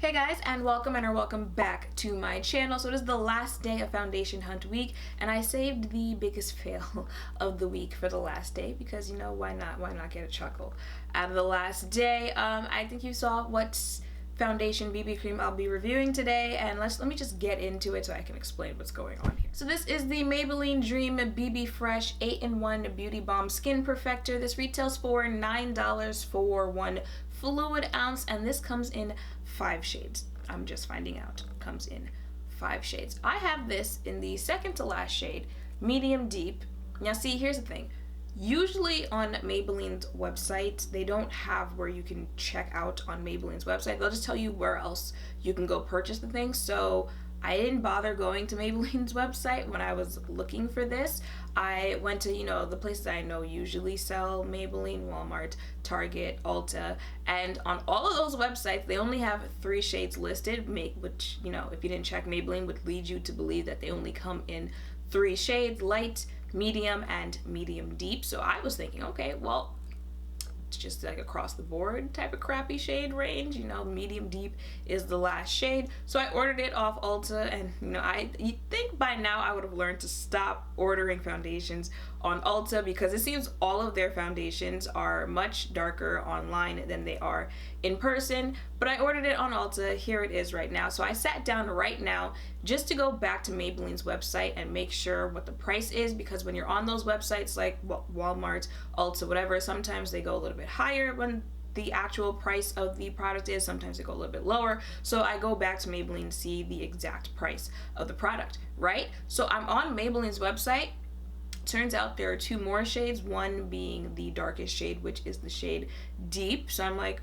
Hey guys, and welcome back to my channel. So it is the last day of foundation hunt week, and I saved the biggest fail of the week for the last day because, you know, why not get a chuckle out of the last day. I think you saw what foundation BB cream I'll be reviewing today, and let me just get into it so I can explain what's going on here. So this is the Maybelline Dream BB Fresh 8-in-1 Beauty Balm Skin Perfector. This retails for $9 for 1 fluid ounce, and this comes in 5 shades. I'm just finding out. Comes in 5 shades. I have this in the second to last shade, medium deep. Now see, here's the thing. Usually on Maybelline's website, they don't have where you can check out on Maybelline's website. They'll just tell you where else you can go purchase the thing. So I didn't bother going to Maybelline's website when I was looking for this. I went to, you know, the places I know usually sell Maybelline: Walmart, Target, Ulta, and on all of those websites, they only have 3 shades listed, which, you know, if you didn't check Maybelline, would lead you to believe that they only come in 3 shades: light, medium, and medium deep. So I was thinking, okay, well, it's just like across the board type of crappy shade range, you know, medium deep is the last shade. So I ordered it off Ulta, and you know, you'd think by now I would have learned to stop ordering foundations on Ulta, because it seems all of their foundations are much darker online than they are in person. But I ordered it on Ulta. Here it is right now. So I sat down right now just to go back to Maybelline's website and make sure what the price is, because when you're on those websites like Walmart, Ulta, whatever, sometimes they go a little bit higher when the actual price of the product is, sometimes they go a little bit lower. So I go back to Maybelline to see the exact price of the product, right? So I'm on Maybelline's website. Turns out there are 2 more shades, one being the darkest shade, which is the shade Deep. So I'm like,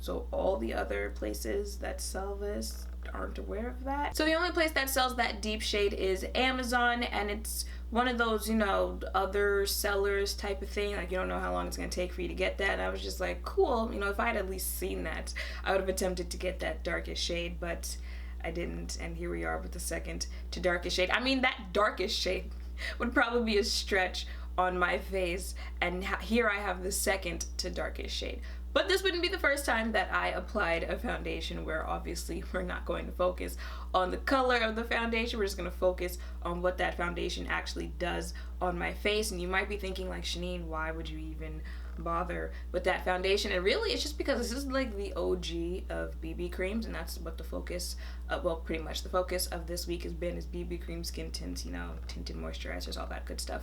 so all the other places that sell this aren't aware of that? So the only place that sells that deep shade is Amazon, and it's one of those, you know, other sellers type of thing. Like, you don't know how long it's gonna take for you to get that. And I was just like, cool, you know, if I had at least seen that, I would have attempted to get that darkest shade, but I didn't. And here we are with the second to darkest shade. I mean, that darkest shade would probably be a stretch on my face, and here I have the second to darkest shade. But this wouldn't be the first time that I applied a foundation where obviously we're not going to focus on the color of the foundation. We're just going to focus on what that foundation actually does on my face. And you might be thinking, like, Shanine, why would you even bother with that foundation? And really, it's just because this is like the OG of BB creams, and that's what the focus well, pretty much the focus of this week has been, is BB cream, skin tints, you know, tinted moisturizers, all that good stuff.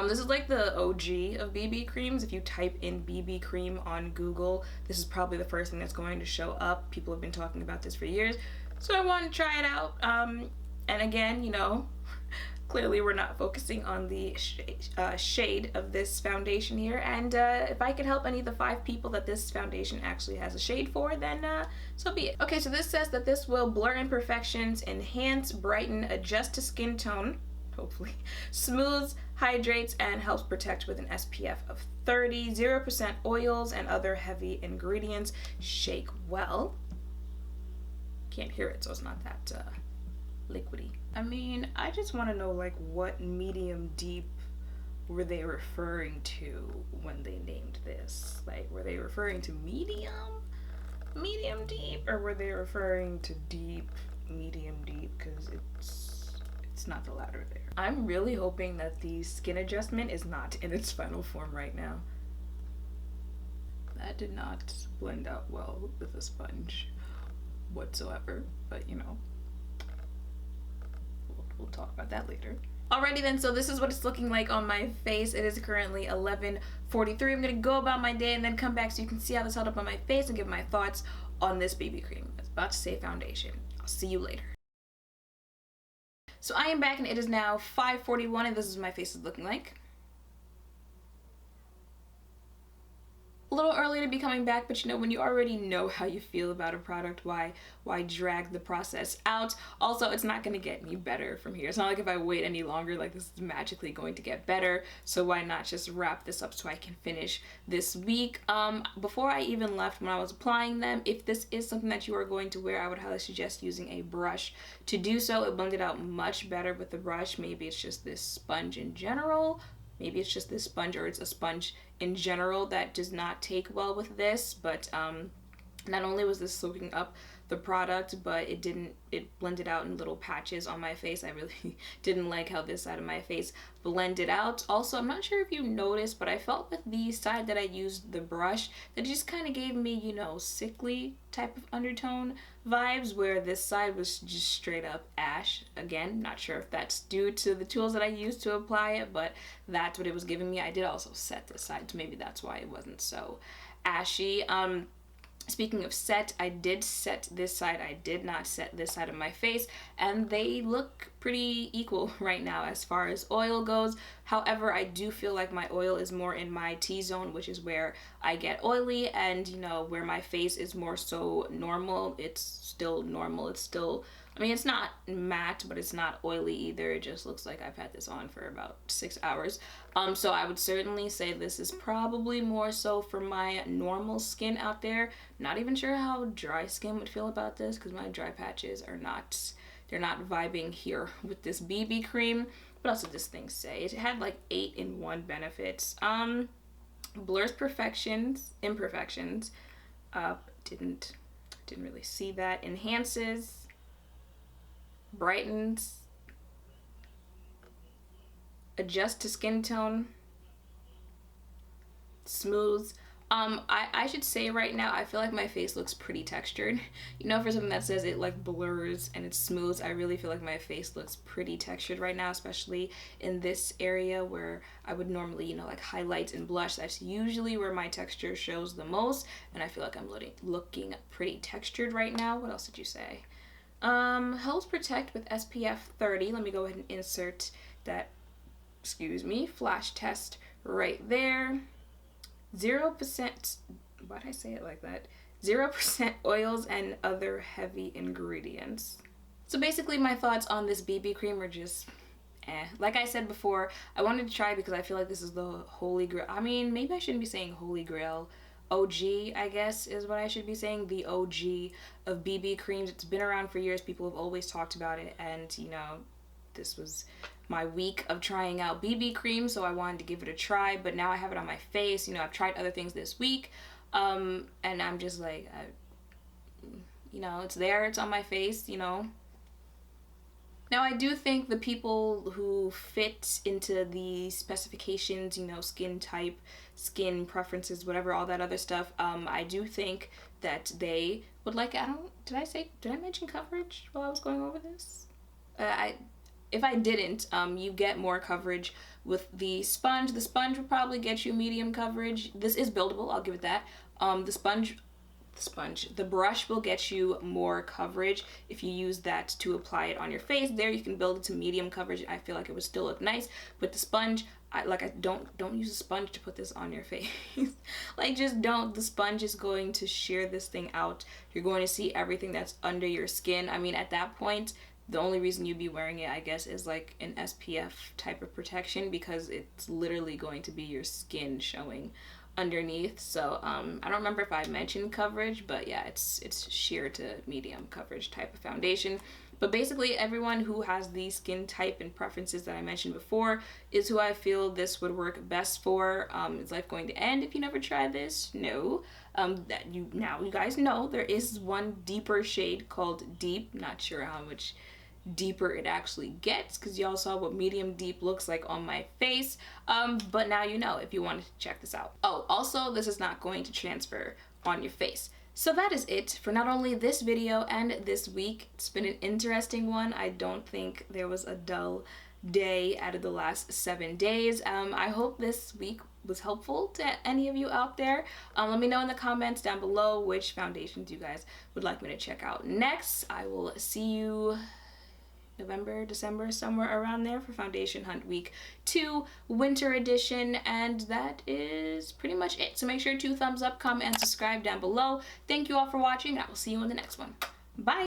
This is like the OG of BB creams. If you type in BB cream on Google, this is probably the first thing that's going to show up. People have been talking about this for years, so I wanted to try it out. And again, you know, clearly we're not focusing on the shade of this foundation here, and if I could help any of the 5 people that this foundation actually has a shade for, then so be it. Okay, so this says that this will blur imperfections, enhance, brighten, adjust to skin tone, hopefully, smooths, hydrates, and helps protect with an SPF of 30, 0% oils and other heavy ingredients. Shake well. Can't hear it, so it's not that liquidy. I mean, I just want to know, like, what medium deep were they referring to when they named this? Like, were they referring to medium deep, or were they referring to deep, medium deep? Because it's not the latter there. I'm really hoping that the skin adjustment is not in its final form right now. That did not blend out well with a sponge whatsoever, but you know, we'll talk about that later. Alrighty then, so this is what it's looking like on my face. It is currently 11:43. I'm gonna go about my day and then come back so you can see how this held up on my face and give my thoughts on this BB cream. I was about to say foundation. I'll see you later. So I am back, and it is now 5:41, and this is what my face is looking like. A little early to be coming back, but you know, when you already know how you feel about a product, why drag the process out? Also, it's not going to get any better from here. It's not like if I wait any longer, like, this is magically going to get better. So why not just wrap this up so I can finish this week? Before I even left, when I was applying them, if this is something that you are going to wear, I would highly suggest using a brush to do so. It blended out much better with the brush. Maybe it's just this sponge in general. Maybe it's just this sponge, or it's a sponge in general that does not take well with this, but Not only was this soaking up the product, but it blended out in little patches on my face. I really didn't like how this side of my face blended out. Also, I'm not sure if you noticed, but I felt with the side that I used the brush that just kind of gave me, you know, sickly type of undertone vibes, where this side was just straight up ash. Again, not sure if that's due to the tools that I used to apply it, but that's what it was giving me. I did also set this side, so maybe that's why it wasn't so ashy. Speaking of set, I did set this side. I did not set this side of my face, and they look pretty equal right now as far as oil goes. However, I do feel like my oil is more in my T-zone, which is where I get oily, and you know, where my face is more so normal. It's still normal. It's still, I mean, it's not matte, but it's not oily either. It just looks like I've had this on for about 6 hours. So I would certainly say this is probably more so for my normal skin out there. Not even sure how dry skin would feel about this, because my dry patches are not, they're not vibing here with this BB cream. What else did this thing say? It had like 8-in-1 benefits. Blurs imperfections. Didn't really see that. Enhances, brightens, adjust to skin tone, smooths. I should say right now, I feel like my face looks pretty textured. You know, for something that says it like blurs and it smooths, I really feel like my face looks pretty textured right now, especially in this area where I would normally, you know, like highlights and blush. That's usually where my texture shows the most, and I feel like I'm looking pretty textured right now. What else did you say? Helps protect with SPF 30. Let me go ahead and insert that, flash test right there. 0%, why did I say it like that? 0% oils and other heavy ingredients. So basically my thoughts on this BB cream are just like I said before, I wanted to try because I feel like this is the holy grail. I mean, maybe I shouldn't be saying holy grail. OG, I guess, is what I should be saying. The OG of BB creams. It's been around for years. People have always talked about it, and you know, this was my week of trying out BB cream, so I wanted to give it a try. But now I have it on my face. You know, I've tried other things this week, and I'm just like, you know, it's there, it's on my face, you know. Now, I do think the people who fit into the specifications, you know, skin type, skin preferences, whatever, all that other stuff, I do think that they would like, did I mention coverage while I was going over this? If I didn't, you get more coverage with the sponge. The sponge would probably get you medium coverage. This is buildable, I'll give it that. The brush will get you more coverage if you use that to apply it on your face. There you can build it to medium coverage. I feel like it would still look nice. With the sponge, I don't use a sponge to put this on your face. Like, just don't. The sponge is going to shear this thing out. You're going to see everything that's under your skin. I mean, at that point, the only reason you'd be wearing it, I guess, is like an SPF type of protection, because it's literally going to be your skin showing underneath. So I don't remember if I mentioned coverage, but yeah, it's sheer to medium coverage type of foundation. But basically everyone who has the skin type and preferences that I mentioned before is who I feel this would work best for. Is life going to end if you never try this? No. You guys know there is one deeper shade called Deep. Not sure how much deeper it actually gets, because y'all saw what medium deep looks like on my face, but now you know if you wanted to check this out. Oh, also, this is not going to transfer on your face. So that is it for not only this video and this week. It's been an interesting one. I don't think there was a dull day out of the last 7 days. I hope this week was helpful to any of you out there. Let me know in the comments down below which foundations you guys would like me to check out next. I will see you November, December, somewhere around there for Foundation Hunt Week 2 Winter Edition, and that is pretty much it. So make sure to thumbs up, comment, and subscribe down below. Thank you all for watching, and I will see you in the next one. Bye!